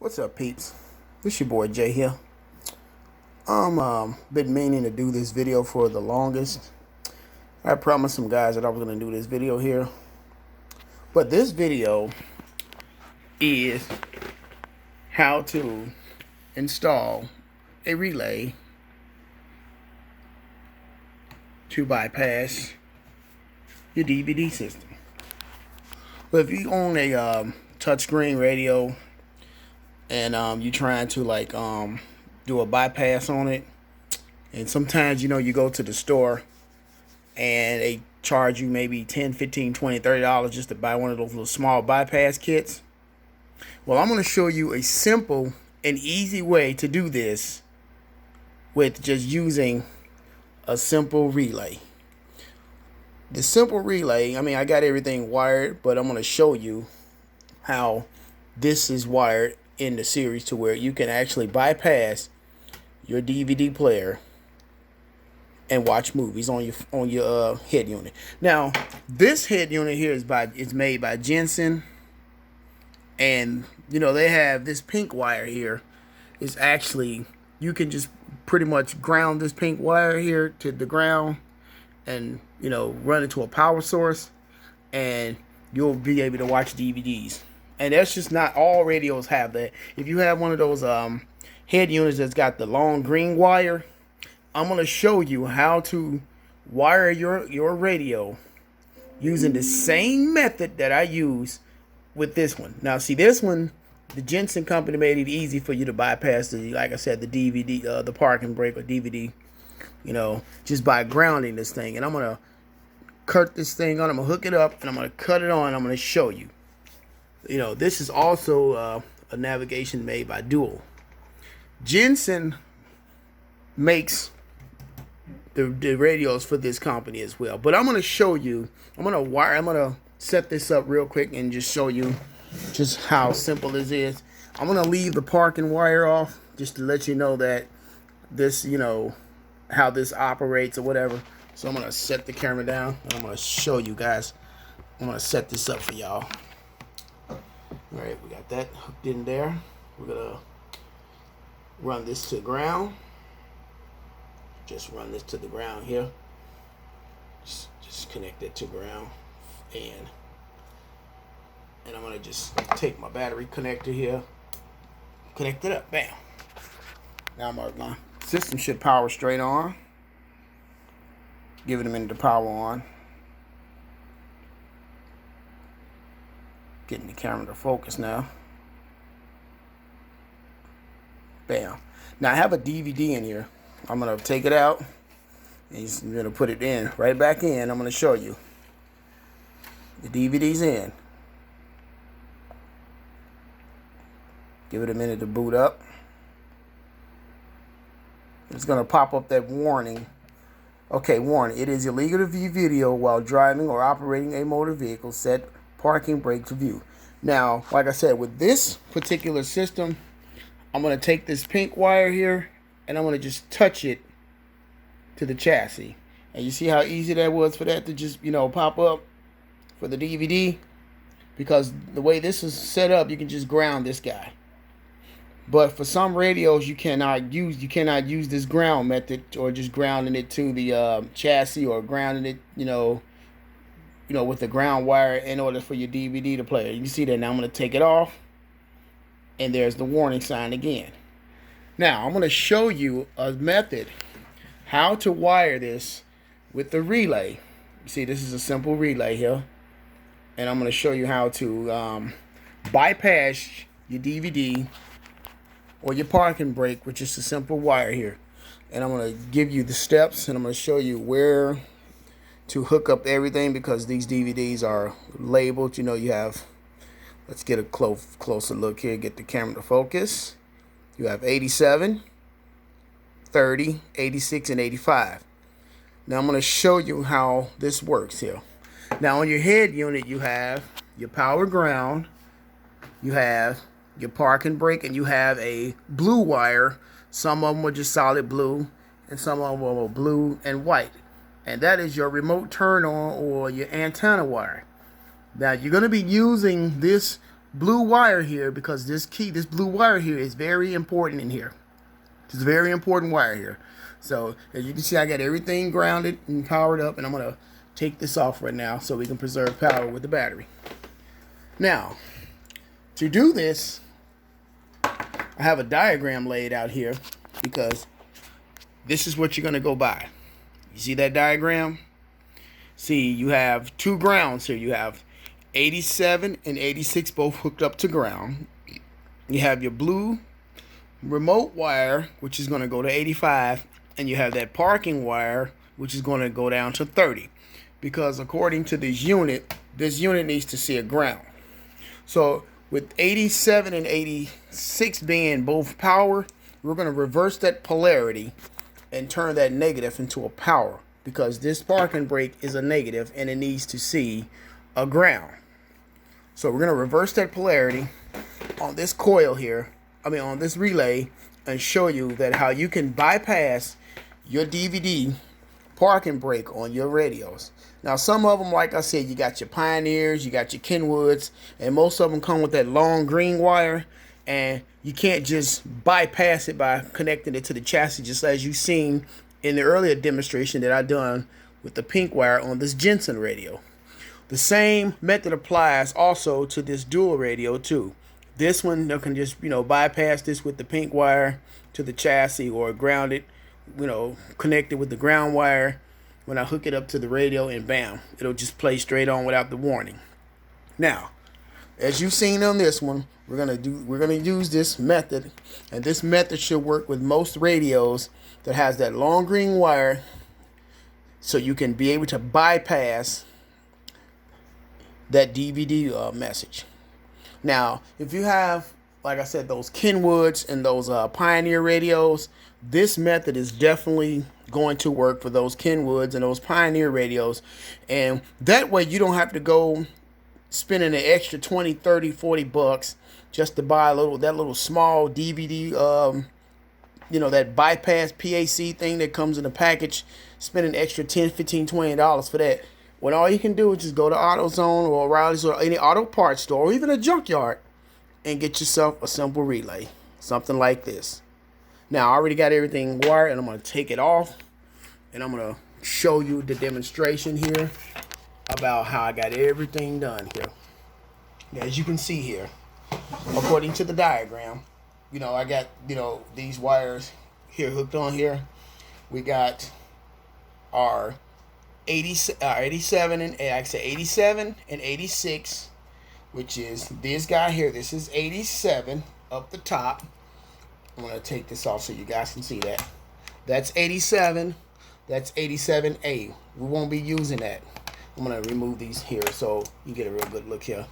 What's up, peeps? This your boy Jay here. Been meaning to do this video for the longest. I promised some guys that I was gonna do this video here, but this video is how to install a relay to bypass your DVD system. But if you own a touchscreen radio and you're trying to do a bypass on it, and sometimes you go to the store and they charge you maybe $10, $15, $20, $30 just to buy one of those little small bypass kits. Well, I'm going to show you a simple and easy way to do this with just using a simple relay. The simple relay, I got everything wired, but I'm going to show you how this is wired in the series to where you can actually bypass your DVD player and watch movies on your head unit. Now, this head unit here is made by Jensen, and they have this pink wire here. Is actually, you can just pretty much ground this pink wire here to the ground and run it to a power source, and you'll be able to watch DVDs. And that's just not all radios have that. If you have one of those head units that's got the long green wire, I'm going to show you how to wire your radio using the same method that I use with this one. Now, see, this one, the Jensen company made it easy for you to bypass like I said, the DVD, the parking brake or DVD, just by grounding this thing. And I'm going to cut this thing on. I'm going to hook it up and I'm going to cut it on. I'm going to show you. This is also a navigation made by Dual. Jensen makes the radios for this company as well. But I'm going to show you, I'm going to set this up real quick and just show you just how simple this is. I'm going to leave the parking wire off just to let you know that this, how this operates or whatever. So I'm going to set the camera down and I'm going to show you guys. I'm going to set this up for y'all. All right, we got that hooked in there. We're gonna run this to the ground. Just run this to the ground here. Just connect it to ground, and I'm gonna just take my battery connector here, connect it up. Bam. Now my system should power straight on. Give it a minute to power on. Getting the camera to focus now. Bam. Now I have a DVD in here. I'm going to take it out and I'm going to put it in, right back in. I'm going to show you. The DVD's in. Give it a minute to boot up. It's going to pop up that warning. Okay, warning. It is illegal to view video while driving or operating a motor vehicle. Set parking brake to view. Now, like I said, with this particular system, I'm going to take this pink wire here and I'm going to just touch it to the chassis. And you see how easy that was for that to just, pop up for the DVD? Because the way this is set up, you can just ground this guy. But for some radios, you cannot use this ground method, or just grounding it to the chassis, or grounding it, with the ground wire in order for your DVD to play. You see that now. I'm going to take it off, and there's the warning sign again. Now I'm going to show you a method how to wire this with the relay. You see, this is a simple relay here, and I'm going to show you how to bypass your DVD or your parking brake with just a simple wire here. And I'm going to give you the steps, and I'm going to show you where to hook up everything, because these DVDs are labeled. You have, let's get a closer look here, get the camera to focus. You have 87, 30, 86, and 85. Now I'm going to show you how this works here. Now on your head unit, you have your power ground, you have your parking brake, and you have a blue wire. Some of them are just solid blue, and some of them are blue and white. And that is your remote turn on or your antenna wire. Now you're going to be using this blue wire here, because this blue wire here is very important in here. It's a very important wire here. So as you can see, I got everything grounded and powered up, and I'm gonna take this off right now so we can preserve power with the battery. Now, to do this, I have a diagram laid out here because this is what you're gonna go by. You see that diagram? See, you have two grounds here. You have 87 and 86 both hooked up to ground. You have your blue remote wire, which is going to go to 85, and you have that parking wire, which is going to go down to 30, because according to this unit needs to see a ground. So with 87 and 86 being both power, we're going to reverse that polarity and turn that negative into a power, because this parking brake is a negative and it needs to see a ground. So we're going to reverse that polarity on this coil here, on this relay, and show you that how you can bypass your DVD parking brake on your radios. Now, some of them, like I said, you got your Pioneers, you got your Kenwoods, and most of them come with that long green wire, and you can't just bypass it by connecting it to the chassis, just as you've seen in the earlier demonstration that I done with the pink wire on this Jensen radio. The same method applies also to this dual radio too. This one, you can just, bypass this with the pink wire to the chassis, or ground it, connect it with the ground wire when I hook it up to the radio, and bam, it'll just play straight on without the warning. Now, as you've seen on this one, we're gonna use this method, and this method should work with most radios that has that long green wire, so you can be able to bypass that DVD message. Now, if you have, like I said, those Kenwoods and those Pioneer radios, this method is definitely going to work for those Kenwoods and those Pioneer radios. And that way you don't have to go spending an extra 20, 30, 40 bucks just to buy that little small DVD, that bypass PAC thing that comes in a package, spend an extra $10, $15, $20 for that. When all you can do is just go to AutoZone or O'Reilly's or any auto parts store, or even a junkyard, and get yourself a simple relay. Something like this. Now, I already got everything wired, and I'm going to take it off, and I'm going to show you the demonstration here about how I got everything done here. As you can see here, according to the diagram, I got, these wires here hooked on here. We got our 87 and 86, which is this guy here. This is 87 up the top. I'm going to take this off so you guys can see that. That's 87. That's 87A. We won't be using that. I'm going to remove these here so you get a real good look here.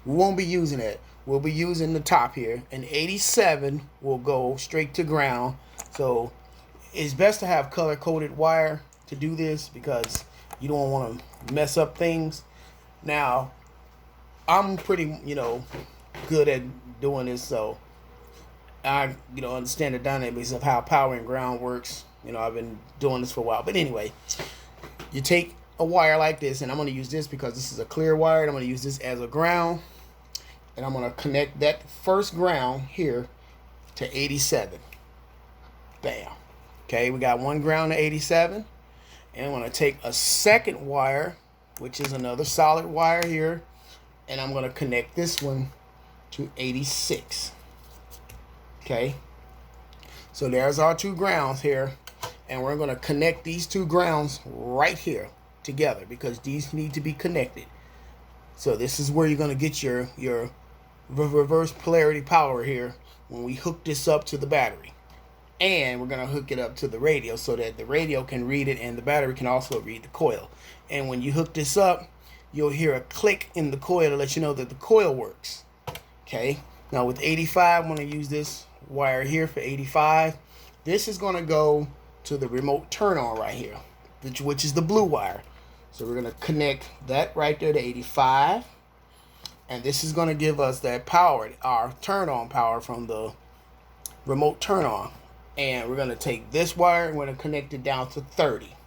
We won't be using that. We'll be using the top here. And 87 will go straight to ground. So it's best to have color-coded wire to do this, because you don't want to mess up things. Now, I'm pretty, good at doing this, so I, understand the dynamics of how power and ground works. I've been doing this for a while. But anyway, you take a wire like this, and I'm going to use this because this is a clear wire. I'm going to use this as a ground, and I'm going to connect that first ground here to 87. Bam. Okay, we got one ground to 87. And I'm going to take a second wire, which is another solid wire here, and I'm going to connect this one to 86. Okay, so there's our two grounds here, and we're going to connect these two grounds right here together, because these need to be connected. So this is where you're going to get your reverse polarity power here when we hook this up to the battery. And we're going to hook it up to the radio so that the radio can read it and the battery can also read the coil. And when you hook this up, you'll hear a click in the coil to let you know that the coil works. Okay, now with 85, I'm going to use this wire here for 85. This is going to go to the remote turn on right here, which is the blue wire. So we're going to connect that right there to 85. And this is going to give us that power, our turn on power from the remote turn on. And we're going to take this wire and we're going to connect it down to 30.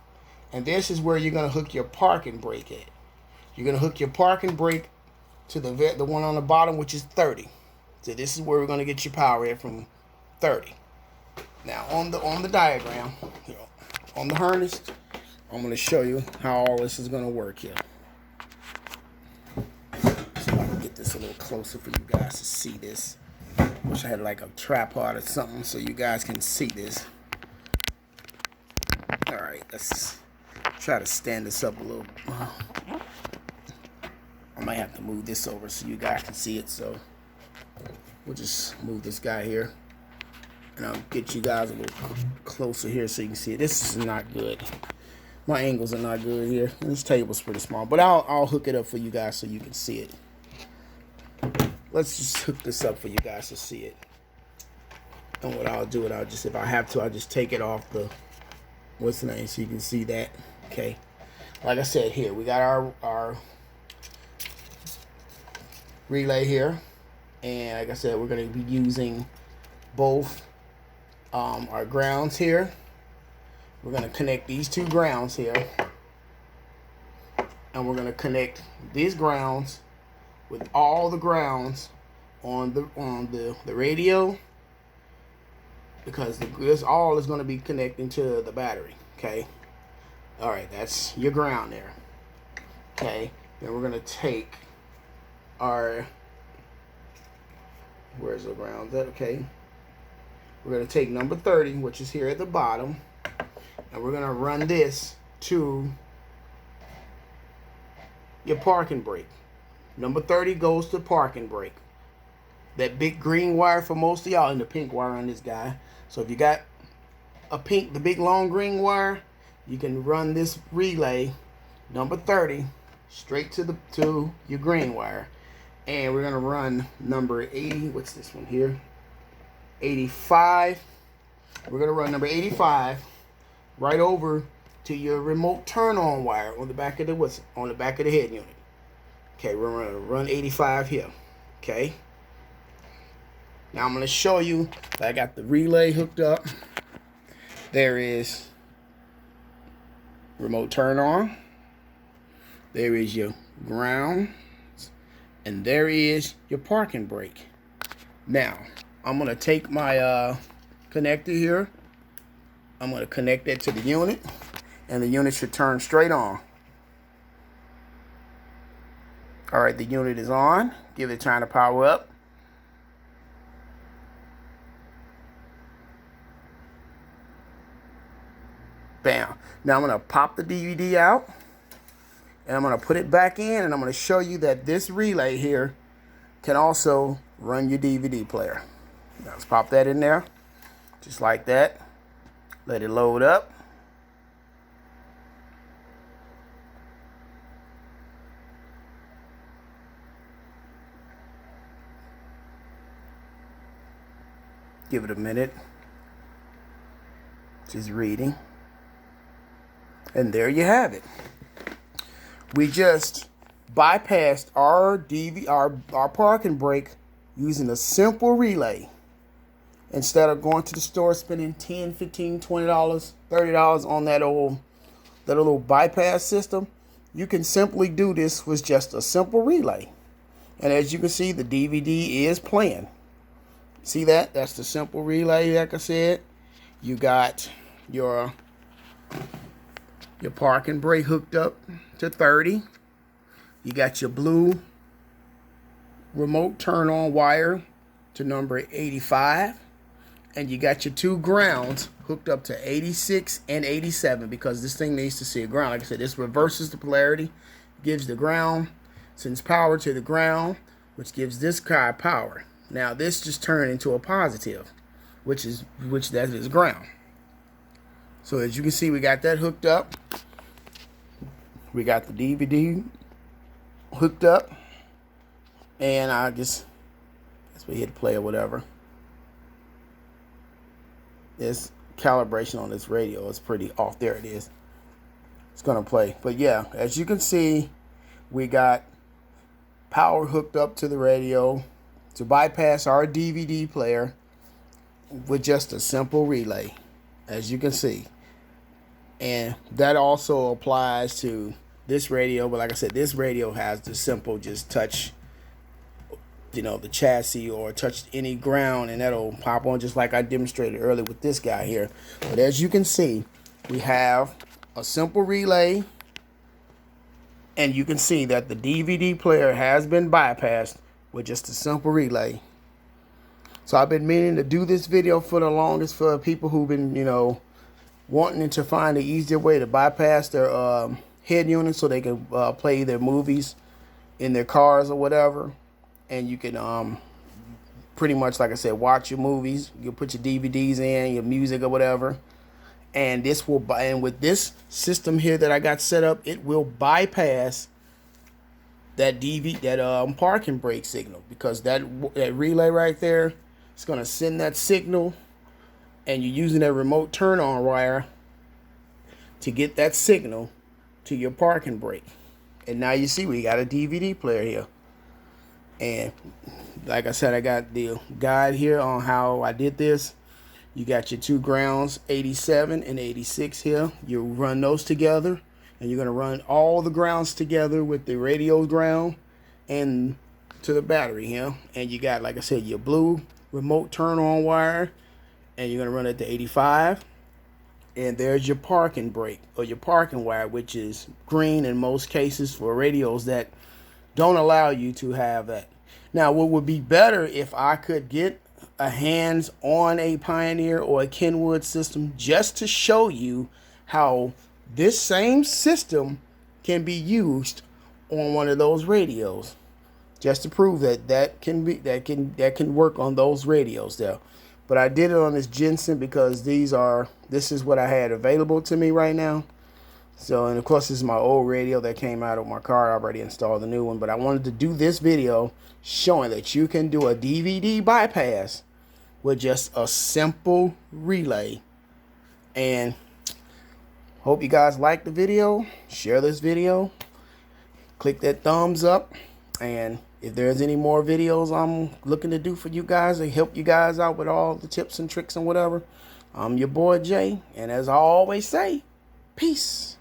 And this is where you're going to hook your parking brake at. You're going to hook your parking brake to the one on the bottom, which is 30. So this is where we're going to get your power in from 30. Now on the diagram, on the harness, I'm going to show you how all this is going to work here. So I can get this a little closer for you guys to see this. Wish I had like a tripod or something so you guys can see this. All right, let's try to stand this up a little. I might have to move this over so you guys can see it. So we'll just move this guy here, and I'll get you guys a little closer here so you can see it. This is not good. My angles are not good here. This table's pretty small, but I'll hook it up for you guys so you can see it. Let's just hook this up for you guys to see it. And what I'll do, if I have to, I'll just take it off the, what's the name, so you can see that. Okay. Like I said, here, we got our relay here. And like I said, we're going to be using both our grounds here. We're going to connect these two grounds here. And we're going to connect these grounds with all the grounds on the radio, because this all is going to be connecting to the battery. Okay. All right, that's your ground there. Okay. Then we're going to take our, where's the ground at? Okay. We're going to take number 30, which is here at the bottom, and we're going to run this to your parking brake. Number 30 goes to parking brake. That big green wire for most of y'all, and the pink wire on this guy. So if you got the big long green wire, you can run this relay, number 30, straight to your green wire. And we're gonna run number 80. What's this one here? 85. We're gonna run number 85 right over to your remote turn on wire on the back of the head unit. Okay, we're going to run 85 here. Okay. Now I'm going to show you that I got the relay hooked up. There is remote turn on. There is your ground. And there is your parking brake. Now, I'm going to take my connector here. I'm going to connect that to the unit. And the unit should turn straight on. All right, the unit is on. Give it time to power up. Bam. Now I'm going to pop the DVD out. And I'm going to put it back in. And I'm going to show you that this relay here can also run your DVD player. Now let's pop that in there. Just like that. Let it load up. Give it a minute. Just reading. And there you have it. We just bypassed our parking brake using a simple relay. Instead of going to the store spending $10, $15, $20, $30 on that little bypass system, you can simply do this with just a simple relay. And as you can see, the DVD is playing. See that? That's the simple relay, like I said. You got your parking brake hooked up to 30. You got your blue remote turn on wire to number 85. And you got your two grounds hooked up to 86 and 87, because this thing needs to see a ground. Like I said, this reverses the polarity, gives the ground, sends power to the ground, which gives this guy power. Now this just turned into a positive, which that is ground. So as you can see, we got that hooked up. We got the DVD hooked up, and I guess we hit play or whatever. This calibration on this radio is pretty off. There it is. It's gonna play, but yeah, as you can see, we got power hooked up to the radio to bypass our DVD player with just a simple relay, as you can see. And that also applies to this radio, but like I said, this radio has the simple just touch the chassis or touch any ground, and that'll pop on just like I demonstrated earlier with this guy here. But as you can see, we have a simple relay, and you can see that the DVD player has been bypassed with just a simple relay. So I've been meaning to do this video for the longest for people who've been, wanting to find an easier way to bypass their head unit so they can play their movies in their cars or whatever. And you can pretty much, like I said, watch your movies. You put your DVDs in, your music or whatever. And this will, and with this system here that I got set up, it will bypass that parking brake signal, because that relay right there, it's gonna send that signal, and you're using that remote turn on wire to get that signal to your parking brake. And now you see we got a DVD player here. And like I said, I got the guide here on how I did this. You got your two grounds, 87 and 86 here. You run those together, and you're going to run all the grounds together with the radio ground and to the battery here. And you got, like I said, your blue remote turn on wire, and you're going to run it to 85. And there's your parking brake or your parking wire, which is green in most cases for radios that don't allow you to have that. Now, what would be better if I could get a hands on a Pioneer or a Kenwood system just to show you how this same system can be used on one of those radios, just to prove that can work on those radios there. But I did it on this Jensen because this is what I had available to me right now. So, and of course, this is my old radio that came out of my car. I already installed the new one, but I wanted to do this video showing that you can do a DVD bypass with just a simple relay. And hope you guys like the video. Share this video. Click that thumbs up. And if there's any more videos I'm looking to do for you guys to help you guys out with all the tips and tricks and whatever, I'm your boy Jay. And as I always say, peace.